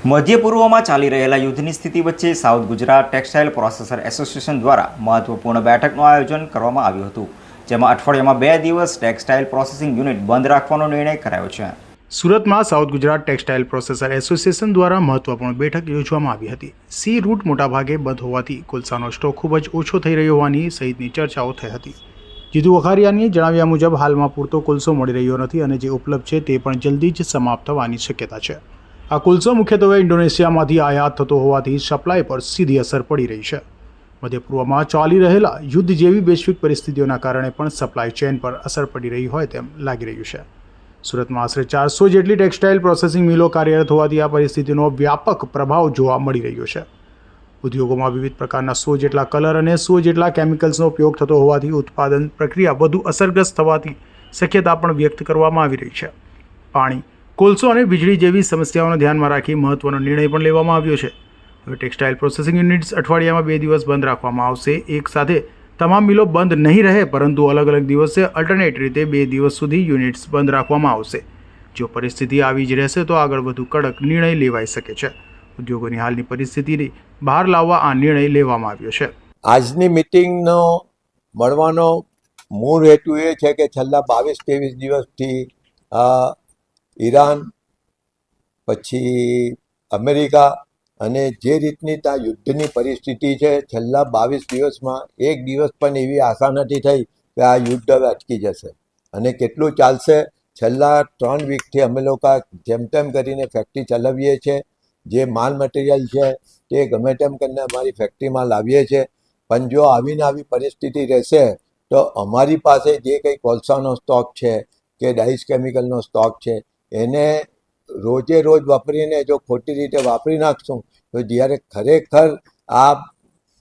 મધ્ય પૂર્વમાં ચાલી રહેલા યુદ્ધની સ્થિતિ વચ્ચે south Gujarat textile processor association દ્વારા મહત્વપૂર્ણ બેઠકનું આયોજન કરવામાં આવ્યું હતું, જેમાં અઠવાડિયામાં 2 દિવસ ટેક્સટાઇલ પ્રોસેસિંગ યુનિટ બંધ રાખવાનો નિર્ણય કરાયો છે. સુરતમાં south Gujarat textile processor association દ્વારા મહત્વપૂર્ણ બેઠક યોજવામાં આવી હતી. સી રૂટ મોટાભાગે બંધ હોવાથી કોલસાનો સ્ટોક ખૂબ જ ઓછો થઈ રહ્યો હોવાની સહિતની ચર્ચાઓ થઈ હતી. જીતુ વખારિયાની જણાવ્યા મુજબ હાલમાં પૂરતો કોલસો મળી રહ્યો નથી અને જે ઉપલબ્ધ છે તે પણ જલ્દી જ સમાપ્ત થવાની શક્યતા છે. આ કોલસો મુખ્યત્વે ઇન્ડોનેશિયામાંથી આયાત થતો હોવાથી સપ્લાય પર સીધી અસર પડી રહી છે. મધ્ય પૂર્વમાં ચાલી રહેલા યુદ્ધ જેવી વૈશ્વિક પરિસ્થિતિઓના કારણે પણ સપ્લાય ચેન પર અસર પડી રહી હોય તેમ લાગી રહ્યું છે. સુરતમાં આશરે 400 જેટલી ટેક્સટાઇલ પ્રોસેસિંગ મિલો કાર્યરત હોવાથી આ પરિસ્થિતિનો વ્યાપક પ્રભાવ જોવા મળી રહ્યો છે. ઉદ્યોગોમાં વિવિધ પ્રકારના 100 જેટલા કલર અને 100 જેટલા કેમિકલ્સનો ઉપયોગ થતો હોવાથી ઉત્પાદન પ્રક્રિયા વધુ અસરગ્રસ્ત થવાથી શક્યતા પણ વ્યક્ત કરવામાં આવી રહી છે. પાણી, કોલસો અને વીજળી જેવી સમસ્યાઓને ધ્યાનમાં રાખી મહત્વનો નિર્ણય પણ લેવામાં આવ્યો છે. હવે ટેક્સટાઇલ પ્રોસેસિંગ યુનિટ્સ અઠવાડિયામાં 2 દિવસ બંધ રાખવામાં આવશે. એક સાથે તમામ મિલો બંધ નહીં રહે, પરંતુ અલગ અલગ દિવસે અલ્ટરનેટ રીતે 2 દિવસ સુધી યુનિટ્સ બંધ રાખવામાં આવશે. જો પરિસ્થિતિ આવી જ રહેશે તો આગળ વધુ કડક નિર્ણય લેવાઈ શકે છે. ઉદ્યોગોની હાલની પરિસ્થિતિને બહાર લાવવા આ નિર્ણય લેવામાં આવ્યો છે. આજની મિટિંગનો મળવાનો મૂળ હેતુ એ છે કે છેલ્લા 22-23 દિવસથી ઈરાન, પછી અમેરિકા અને જે રીતની ત્યાં યુદ્ધની પરિસ્થિતિ છે, છેલ્લા 22 દિવસમાં એક દિવસ પણ એવી આશા નથી થઈ કે આ યુદ્ધ હવે અટકી જશે. અને કેટલું ચાલશે, છેલ્લા 3 વીકથી અમે લોકો જેમ તેમ કરીને ફેક્ટરી ચલાવીએ છીએ. જે માલ મટીરિયલ છે તે ગમે તેમ કરીને અમારી ફેક્ટરીમાં લાવીએ છીએ. પણ જો આવીને આવી પરિસ્થિતિ રહેશે તો અમારી પાસે જે કંઈ કોલસાનો સ્ટોક છે કે ડાઇસ કેમિકલનો સ્ટોક છે એને રોજે રોજ વાપરીને જો ખોટી રીતે વાપરી નાખશું તો જ્યારે ખરેખર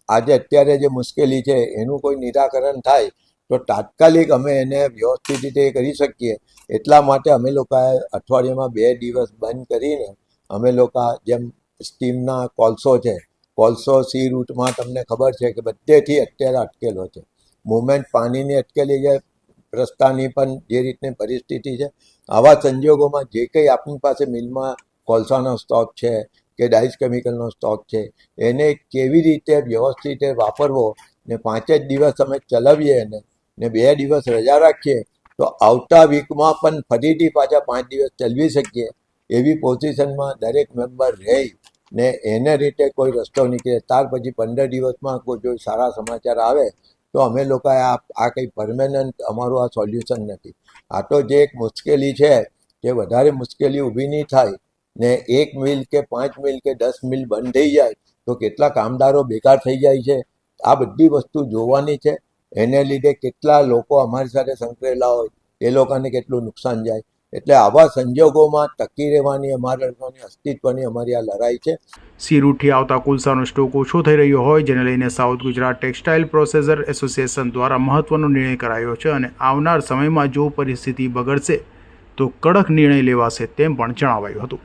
આજે અત્યારે જે મુશ્કેલી છે એનું કોઈ નિરાકરણ થાય તો તાત્કાલિક અમે એને વ્યવસ્થિત રીતે કરી શકીએ. એટલા માટે અમે લોકોએ અઠવાડિયામાં 2 દિવસ બંધ કરીને અમે લોકો જેમ સ્ટીમના કોલસો છે, કોલસો સી રૂટમાં તમને ખબર છે કે બધેથી અત્યારે અટકેલો છે. મુવમેન્ટ પાણીની અટકેલી છે, રસ્તાની પણ જે રીતની પરિસ્થિતિ છે. આવા સંજોગોમાં જે કંઈ આપણી પાસે મિલમાં કોલસાનો સ્ટોક છે કે ડાઇસ કેમિકલનો સ્ટોક છે એને કેવી રીતે વ્યવસ્થિત વાપરવો ને 5 જ દિવસ અમે ચલાવીએ ને 2 દિવસ રજા રાખીએ તો આવતા વીકમાં પણ ફરીથી પાછા 5 દિવસ ચલાવી શકીએ એવી પોઝિશનમાં દરેક મેમ્બર રહી ને એને રીતે કોઈ રસ્તો નીકળે. ત્યાર પછી 15 દિવસમાં કોઈ જો સારા સમાચાર આવે તો અમે લોકોએ આ કંઈ પરમેનન્ટ અમારું આ સોલ્યુશન નથી. આ તો જે એક મુશ્કેલી છે કે વધારે મુશ્કેલી ઊભી નહીં થાય ને 1 મિલ કે 5 મિલ કે 10 મિલ બંધ થઈ જાય તો કેટલા કામદારો બેકાર થઈ જાય છે. આ બધી વસ્તુ જોવાની છે. એને લીધે કેટલા લોકો અમારી સાથે સંકળાયેલા હોય એ લોકોને કેટલું નુકસાન જાય. એટલે આવા સંજોગોમાં ટકી રહેવાની અમારા લોકોની અસ્તિત્વની અમારી આ લડાઈ છે. સી રૂટથી આવતા કોલસાનો સ્ટોક ઓછો થઈ રહ્યો હોય જેને લઈને south Gujarat textile processor association દ્વારા મહત્વનો નિર્ણય કરાયો છે અને આવનાર સમયમાં જો પરિસ્થિતિ બગડશે તો કડક નિર્ણય લેવાશે તેમ પણ જણાવાયું હતું.